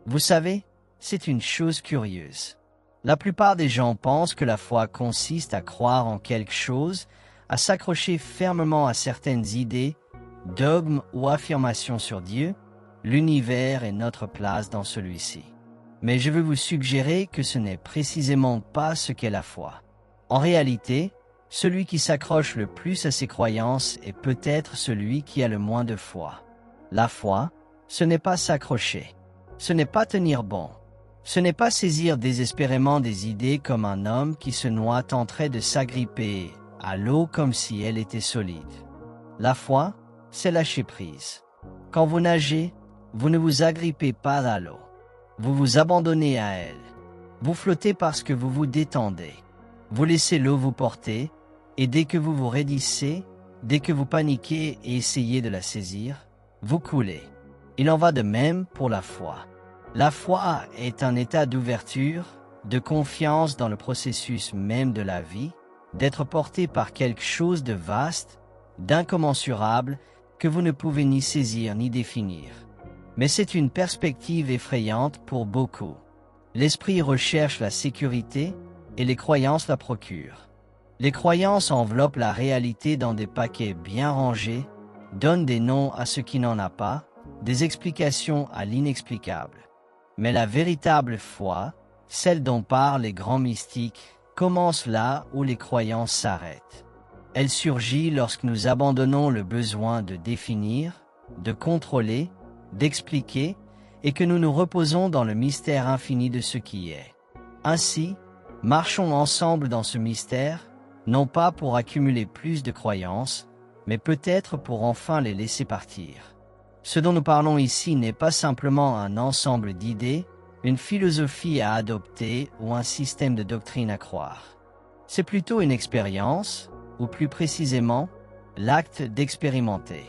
Vous savez, c'est une chose curieuse. La plupart des gens pensent que la foi consiste à croire en quelque chose, à s'accrocher fermement à certaines idées, dogmes ou affirmations sur Dieu, l'univers et notre place dans celui-ci. Mais je veux vous suggérer que ce n'est précisément pas ce qu'est la foi. En réalité, celui qui s'accroche le plus à ses croyances est peut-être celui qui a le moins de foi. La foi, ce n'est pas s'accrocher. Ce n'est pas tenir bon. Ce n'est pas saisir désespérément des idées comme un homme qui se noie tenterait de s'agripper à l'eau comme si elle était solide. La foi, c'est lâcher prise. Quand vous nagez, vous ne vous agrippez pas à l'eau. Vous vous abandonnez à elle. Vous flottez parce que vous vous détendez. Vous laissez l'eau vous porter, et dès que vous vous raidissez, dès que vous paniquez et essayez de la saisir, vous coulez. Il en va de même pour la foi. La foi est un état d'ouverture, de confiance dans le processus même de la vie, d'être porté par quelque chose de vaste, d'incommensurable, que vous ne pouvez ni saisir ni définir. Mais c'est une perspective effrayante pour beaucoup. L'esprit recherche la sécurité et les croyances la procurent. Les croyances enveloppent la réalité dans des paquets bien rangés, donnent des noms à ce qui n'en a pas, des explications à l'inexplicable. Mais la véritable foi, celle dont parlent les grands mystiques, commence là où les croyances s'arrêtent. Elle surgit lorsque nous abandonnons le besoin de définir, de contrôler, d'expliquer, et que nous nous reposons dans le mystère infini de ce qui est. Ainsi, marchons ensemble dans ce mystère, non pas pour accumuler plus de croyances, mais peut-être pour enfin les laisser partir. Ce dont nous parlons ici n'est pas simplement un ensemble d'idées, une philosophie à adopter ou un système de doctrine à croire. C'est plutôt une expérience, ou plus précisément, l'acte d'expérimenter.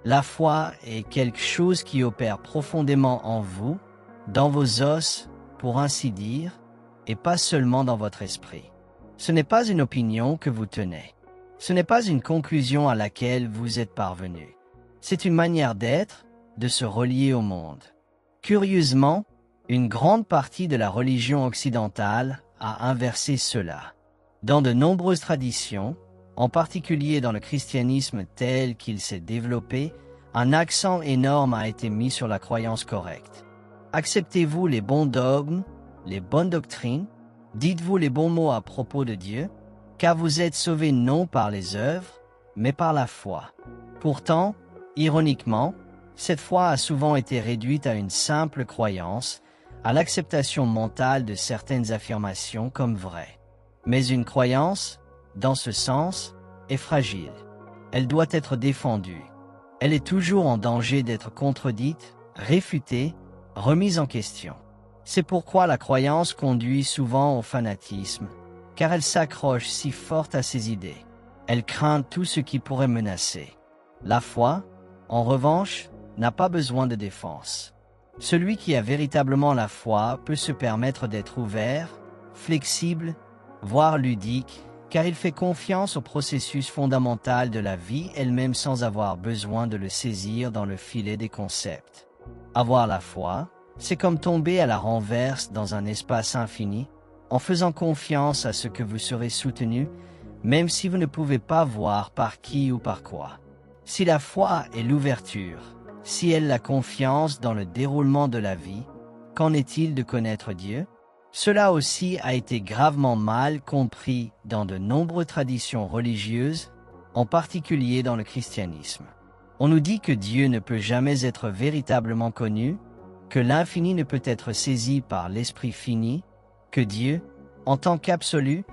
La foi est quelque chose qui opère profondément en vous, dans vos os, pour ainsi dire, et pas seulement dans votre esprit. Ce n'est pas une opinion que vous tenez. Ce n'est pas une conclusion à laquelle vous êtes parvenu. C'est une manière d'être, de se relier au monde. Curieusement, une grande partie de la religion occidentale a inversé cela. Dans de nombreuses traditions, en particulier dans le christianisme tel qu'il s'est développé, un accent énorme a été mis sur la croyance correcte. Acceptez-vous les bons dogmes, les bonnes doctrines? Dites-vous les bons mots à propos de Dieu? Car vous êtes sauvés non par les œuvres, mais par la foi. Pourtant, ironiquement, cette foi a souvent été réduite à une simple croyance, à l'acceptation mentale de certaines affirmations comme vraies. Mais une croyance, dans ce sens, est fragile. Elle doit être défendue. Elle est toujours en danger d'être contredite, réfutée, remise en question. C'est pourquoi la croyance conduit souvent au fanatisme, car elle s'accroche si forte à ses idées. Elle craint tout ce qui pourrait menacer. La foi, en revanche, n'a pas besoin de défense. Celui qui a véritablement la foi peut se permettre d'être ouvert, flexible, voire ludique, car il fait confiance au processus fondamental de la vie elle-même sans avoir besoin de le saisir dans le filet des concepts. Avoir la foi, c'est comme tomber à la renverse dans un espace infini, en faisant confiance à ce que vous serez soutenu, même si vous ne pouvez pas voir par qui ou par quoi. Si la foi est l'ouverture, si elle la confiance dans le déroulement de la vie, qu'en est-il de connaître Dieu? Cela aussi a été gravement mal compris dans de nombreuses traditions religieuses, en particulier dans le christianisme. On nous dit que Dieu ne peut jamais être véritablement connu, que l'infini ne peut être saisi par l'esprit fini, que Dieu, en tant qu'absolu,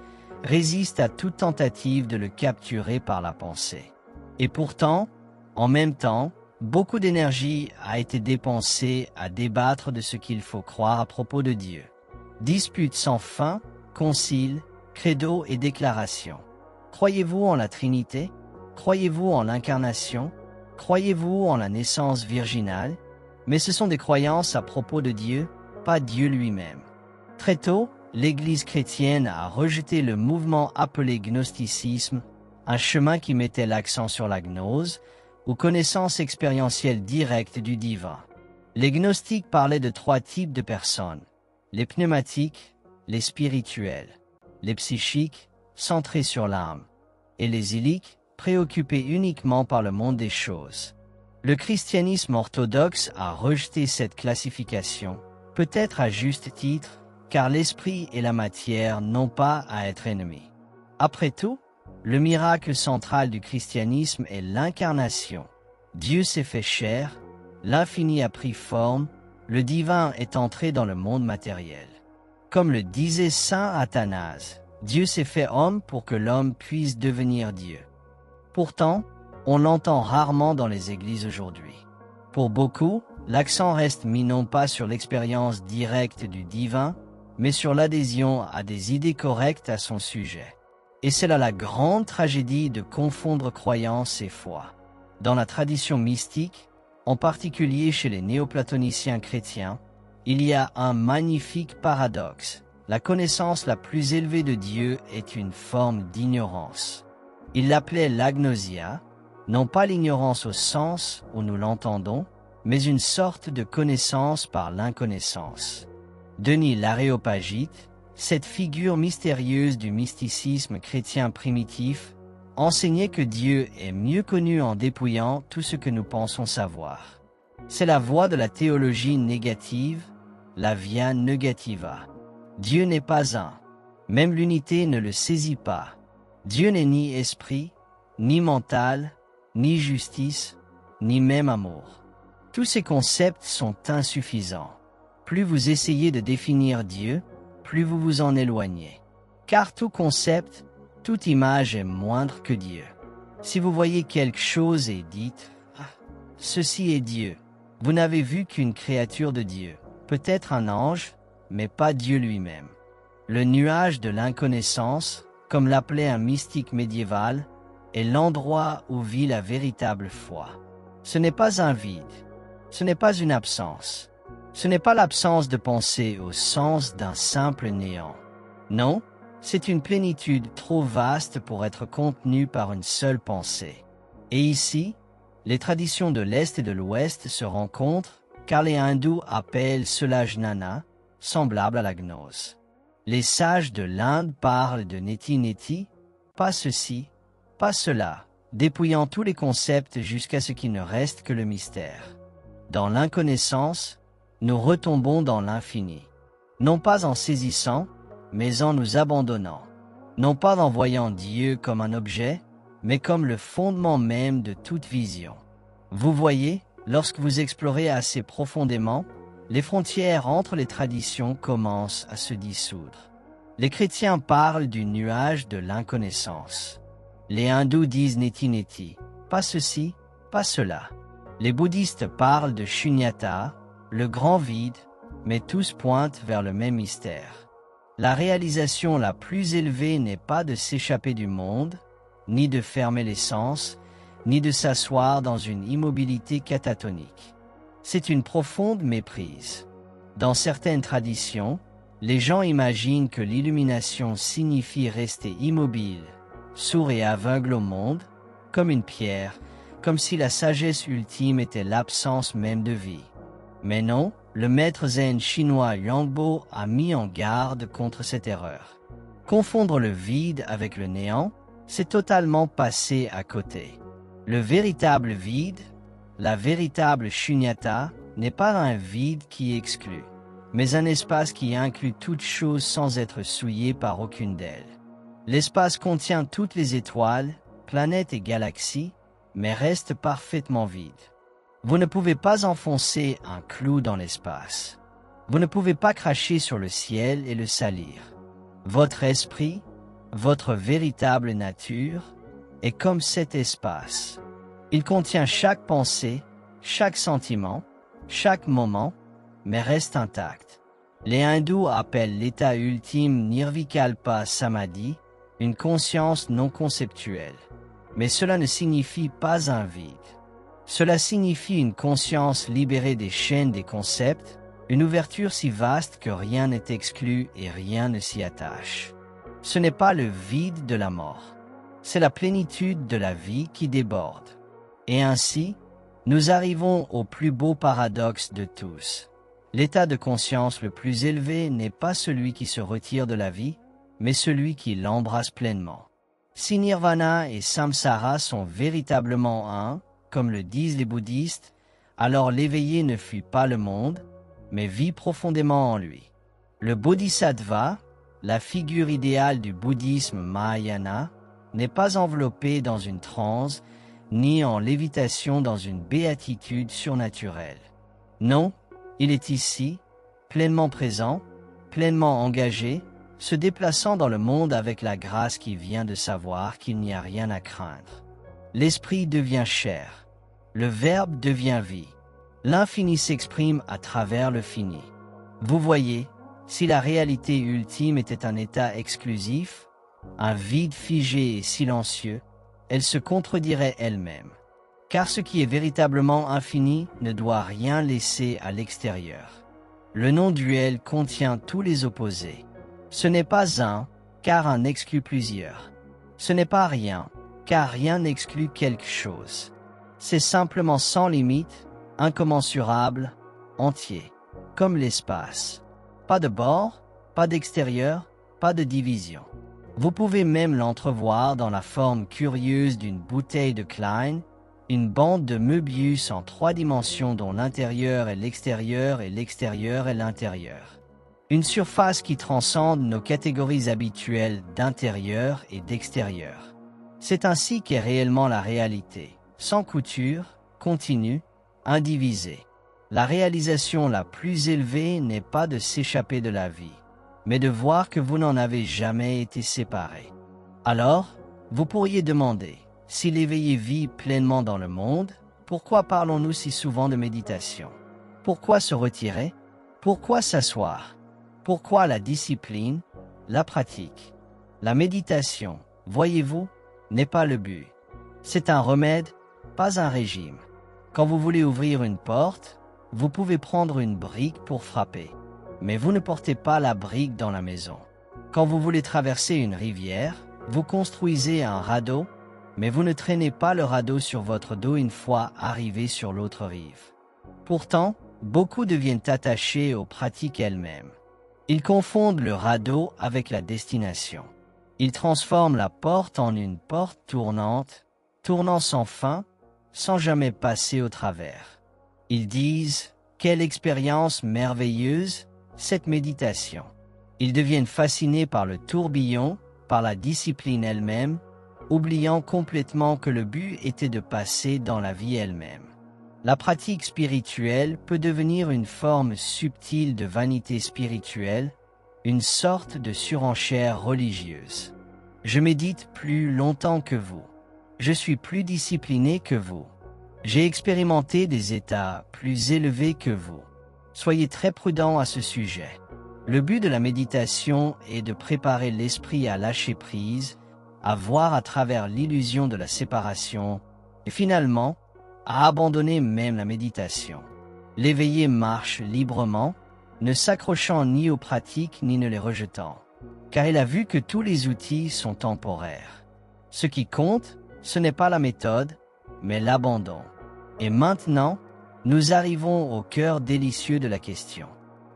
résiste à toute tentative de le capturer par la pensée. Et pourtant, en même temps, beaucoup d'énergie a été dépensée à débattre de ce qu'il faut croire à propos de Dieu. Disputes sans fin, conciles, credos et déclarations. Croyez-vous en la Trinité? Croyez-vous en l'incarnation? Croyez-vous en la naissance virginale? Mais ce sont des croyances à propos de Dieu, pas Dieu lui-même. Très tôt, l'Église chrétienne a rejeté le mouvement appelé gnosticisme, un chemin qui mettait l'accent sur la gnose, ou connaissance expérientielle directe du divin. Les gnostiques parlaient de 3 types de personnes: les pneumatiques, les spirituels, les psychiques, centrés sur l'âme, et les illiques, préoccupés uniquement par le monde des choses. Le christianisme orthodoxe a rejeté cette classification, peut-être à juste titre, car l'esprit et la matière n'ont pas à être ennemis. Après tout, le miracle central du christianisme est l'incarnation. Dieu s'est fait chair, l'infini a pris forme, le divin est entré dans le monde matériel. Comme le disait saint Athanase, Dieu s'est fait homme pour que l'homme puisse devenir Dieu. Pourtant, on l'entend rarement dans les églises aujourd'hui. Pour beaucoup, l'accent reste mis non pas sur l'expérience directe du divin, mais sur l'adhésion à des idées correctes à son sujet. Et c'est là la grande tragédie de confondre croyance et foi. Dans la tradition mystique, en particulier chez les néoplatoniciens chrétiens, il y a un magnifique paradoxe. La connaissance la plus élevée de Dieu est une forme d'ignorance. Ils l'appelaient l'agnosia, non pas l'ignorance au sens où nous l'entendons, mais une sorte de connaissance par l'inconnaissance. Denis l'Aréopagite, cette figure mystérieuse du mysticisme chrétien primitif, enseignait que Dieu est mieux connu en dépouillant tout ce que nous pensons savoir. C'est la voie de la théologie négative, la via negativa. Dieu n'est pas un. Même l'unité ne le saisit pas. Dieu n'est ni esprit, ni mental, ni justice, ni même amour. Tous ces concepts sont insuffisants. Plus vous essayez de définir Dieu, plus vous vous en éloignez. Car tout concept, toute image est moindre que Dieu. Si vous voyez quelque chose et dites « Ah, ceci est Dieu », vous n'avez vu qu'une créature de Dieu, peut-être un ange, mais pas Dieu lui-même. Le nuage de l'inconnaissance, comme l'appelait un mystique médiéval, est l'endroit où vit la véritable foi. Ce n'est pas un vide, ce n'est pas une absence, ce n'est pas l'absence de pensée au sens d'un simple néant. Non, c'est une plénitude trop vaste pour être contenue par une seule pensée. Et ici, les traditions de l'Est et de l'Ouest se rencontrent, car les hindous appellent cela jnana, semblable à la gnose. Les sages de l'Inde parlent de neti neti, pas ceci, pas cela, dépouillant tous les concepts jusqu'à ce qu'il ne reste que le mystère. Dans l'inconnaissance, nous retombons dans l'infini, non pas en saisissant, mais en nous abandonnant, non pas en voyant Dieu comme un objet, mais comme le fondement même de toute vision. Vous voyez, lorsque vous explorez assez profondément, les frontières entre les traditions commencent à se dissoudre. Les chrétiens parlent du nuage de l'inconnaissance. Les hindous disent neti neti, pas ceci, pas cela. Les bouddhistes parlent de shunyata, le grand vide, mais tous pointent vers le même mystère. La réalisation la plus élevée n'est pas de s'échapper du monde, ni de fermer les sens, ni de s'asseoir dans une immobilité catatonique. C'est une profonde méprise. Dans certaines traditions, les gens imaginent que l'illumination signifie rester immobile, sourd et aveugle au monde, comme une pierre, comme si la sagesse ultime était l'absence même de vie. Mais non, le maître zen chinois Yangbo a mis en garde contre cette erreur. Confondre le vide avec le néant, c'est totalement passer à côté. Le véritable vide, la véritable shunyata, n'est pas un vide qui exclut, mais un espace qui inclut toute chose sans être souillé par aucune d'elles. L'espace contient toutes les étoiles, planètes et galaxies, mais reste parfaitement vide. Vous ne pouvez pas enfoncer un clou dans l'espace. Vous ne pouvez pas cracher sur le ciel et le salir. Votre esprit, votre véritable nature, est comme cet espace. Il contient chaque pensée, chaque sentiment, chaque moment, mais reste intact. Les hindous appellent l'état ultime Nirvikalpa Samadhi, une conscience non conceptuelle. Mais cela ne signifie pas un vide. Cela signifie une conscience libérée des chaînes des concepts, une ouverture si vaste que rien n'est exclu et rien ne s'y attache. Ce n'est pas le vide de la mort, c'est la plénitude de la vie qui déborde. Et ainsi, Nous arrivons au plus beau paradoxe de tous. L'état de conscience le plus élevé n'est pas celui qui se retire de la vie, mais celui qui l'embrasse pleinement. Si Nirvana et Samsara sont véritablement un, comme le disent les bouddhistes, alors l'éveillé ne fuit pas le monde, mais vit profondément en lui. Le bodhisattva, la figure idéale du bouddhisme Mahayana, n'est pas enveloppé dans une transe, ni en lévitation dans une béatitude surnaturelle. Non, il est ici, pleinement présent, pleinement engagé, se déplaçant dans le monde avec la grâce qui vient de savoir qu'il n'y a rien à craindre. L'esprit devient chair. Le Verbe devient vie. L'infini s'exprime à travers le fini. Vous voyez, si la réalité ultime était un état exclusif, un vide figé et silencieux, elle se contredirait elle-même. Car ce qui est véritablement infini ne doit rien laisser à l'extérieur. Le non-duel contient tous les opposés. Ce n'est pas un, car un exclut plusieurs. Ce n'est pas rien, car rien n'exclut quelque chose. C'est simplement sans limite, incommensurable, entier, comme l'espace. Pas de bord, pas d'extérieur, pas de division. Vous pouvez même l'entrevoir dans la forme curieuse d'une bouteille de Klein, une bande de Möbius en 3 dimensions dont l'intérieur est l'extérieur et l'extérieur est l'intérieur. Une surface qui transcende nos catégories habituelles d'intérieur et d'extérieur. C'est ainsi qu'est réellement la réalité, sans couture, continue, indivisée. La réalisation la plus élevée n'est pas de s'échapper de la vie, mais de voir que vous n'en avez jamais été séparés. Alors, vous pourriez demander, si l'éveillé vit pleinement dans le monde, pourquoi parlons-nous si souvent de méditation? Pourquoi se retirer? Pourquoi s'asseoir? Pourquoi la discipline, la pratique? La méditation, voyez-vous, n'est pas le but. C'est un remède, pas un régime. Quand vous voulez ouvrir une porte, vous pouvez prendre une brique pour frapper, mais vous ne portez pas la brique dans la maison. Quand vous voulez traverser une rivière, vous construisez un radeau, mais vous ne traînez pas le radeau sur votre dos une fois arrivé sur l'autre rive. Pourtant, beaucoup deviennent attachés aux pratiques elles-mêmes. Ils confondent le radeau avec la destination. Ils transforment la porte en une porte tournante, tournant sans fin, sans jamais passer au travers. Ils disent « Quelle expérience merveilleuse, cette méditation !» Ils deviennent fascinés par le tourbillon, par la discipline elle-même, oubliant complètement que le but était de passer dans la vie elle-même. La pratique spirituelle peut devenir une forme subtile de vanité spirituelle, une sorte de surenchère religieuse. Je médite plus longtemps que vous. Je suis plus discipliné que vous. J'ai expérimenté des états plus élevés que vous. Soyez très prudents à ce sujet. Le but de la méditation est de préparer l'esprit à lâcher prise, à voir à travers l'illusion de la séparation, et finalement, à abandonner même la méditation. L'éveillé marche librement, ne s'accrochant ni aux pratiques ni ne les rejetant, car il a vu que tous les outils sont temporaires. Ce qui compte, ce n'est pas la méthode, mais l'abandon. Et maintenant, nous arrivons au cœur délicieux de la question.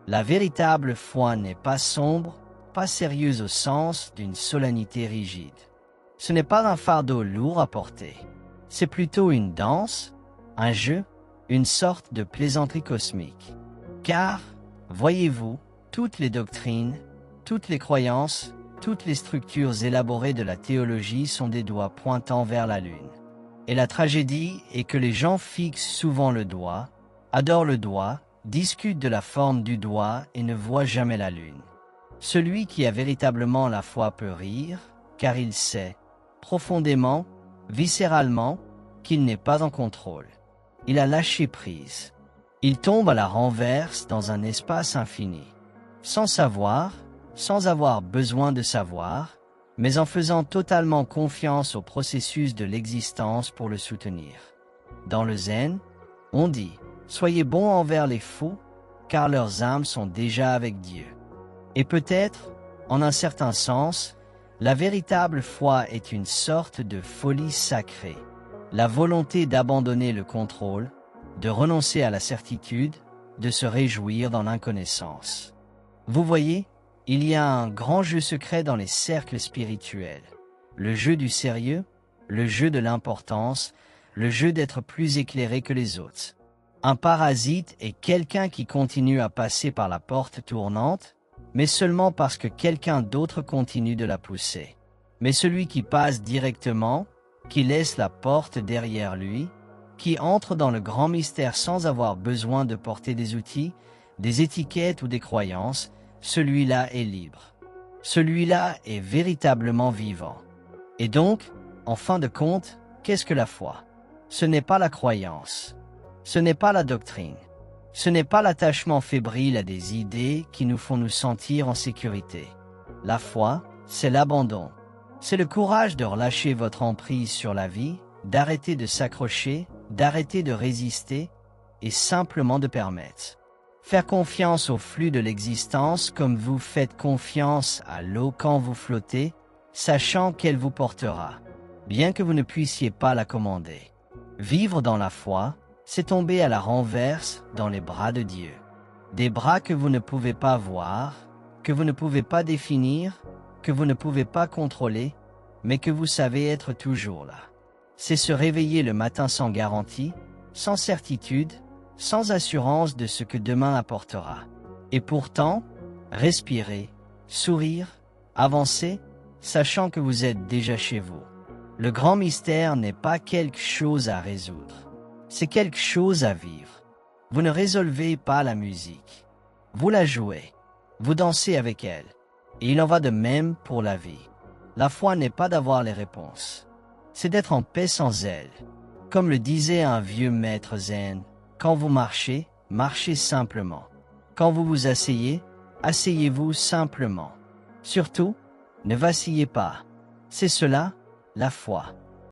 La véritable foi n'est pas sombre, pas sérieuse au sens d'une solennité rigide. Ce n'est pas un fardeau lourd à porter. C'est plutôt une danse, un jeu, une sorte de plaisanterie cosmique. Car, voyez-vous, toutes les doctrines, toutes les croyances, toutes les structures élaborées de la théologie sont des doigts pointant vers la lune. Et la tragédie est que les gens fixent souvent le doigt, adorent le doigt, discutent de la forme du doigt et ne voient jamais la lune. Celui qui a véritablement la foi peut rire, car il sait, profondément, viscéralement, qu'il n'est pas en contrôle. Il a lâché prise. Il tombe à la renverse dans un espace infini, sans savoir, sans avoir besoin de savoir, mais en faisant totalement confiance au processus de l'existence pour le soutenir. Dans le zen, on dit « Soyez bons envers les fous, car leurs âmes sont déjà avec Dieu ». Et peut-être, en un certain sens, la véritable foi est une sorte de folie sacrée, la volonté d'abandonner le contrôle, de renoncer à la certitude, de se réjouir dans l'inconnaissance. Vous voyez, il y a un grand jeu secret dans les cercles spirituels. Le jeu du sérieux, le jeu de l'importance, le jeu d'être plus éclairé que les autres. Un parasite est quelqu'un qui continue à passer par la porte tournante, mais seulement parce que quelqu'un d'autre continue de la pousser. Mais celui qui passe directement, qui laisse la porte derrière lui, qui entre dans le grand mystère sans avoir besoin de porter des outils, des étiquettes ou des croyances, celui-là est libre. Celui-là est véritablement vivant. Et donc, en fin de compte, qu'est-ce que la foi? Ce n'est pas la croyance. Ce n'est pas la doctrine. Ce n'est pas l'attachement fébrile à des idées qui nous font nous sentir en sécurité. La foi, c'est l'abandon. C'est le courage de relâcher votre emprise sur la vie, d'arrêter de s'accrocher, d'arrêter de résister et simplement de permettre. Faire confiance au flux de l'existence comme vous faites confiance à l'eau quand vous flottez, sachant qu'elle vous portera, bien que vous ne puissiez pas la commander. Vivre dans la foi, c'est tomber à la renverse dans les bras de Dieu. Des bras que vous ne pouvez pas voir, que vous ne pouvez pas définir, que vous ne pouvez pas contrôler, mais que vous savez être toujours là. C'est se réveiller le matin sans garantie, sans certitude, sans assurance de ce que demain apportera. Et pourtant, respirer, sourire, avancer, sachant que vous êtes déjà chez vous. Le grand mystère n'est pas quelque chose à résoudre. C'est quelque chose à vivre. Vous ne résolvez pas la musique. Vous la jouez. Vous dansez avec elle. Et il en va de même pour la vie. La foi n'est pas d'avoir les réponses. C'est d'être en paix sans elle. Comme le disait un vieux maître zen, quand vous marchez, marchez simplement. Quand vous vous asseyez, asseyez-vous simplement. Surtout, ne vacillez pas. C'est cela, la foi.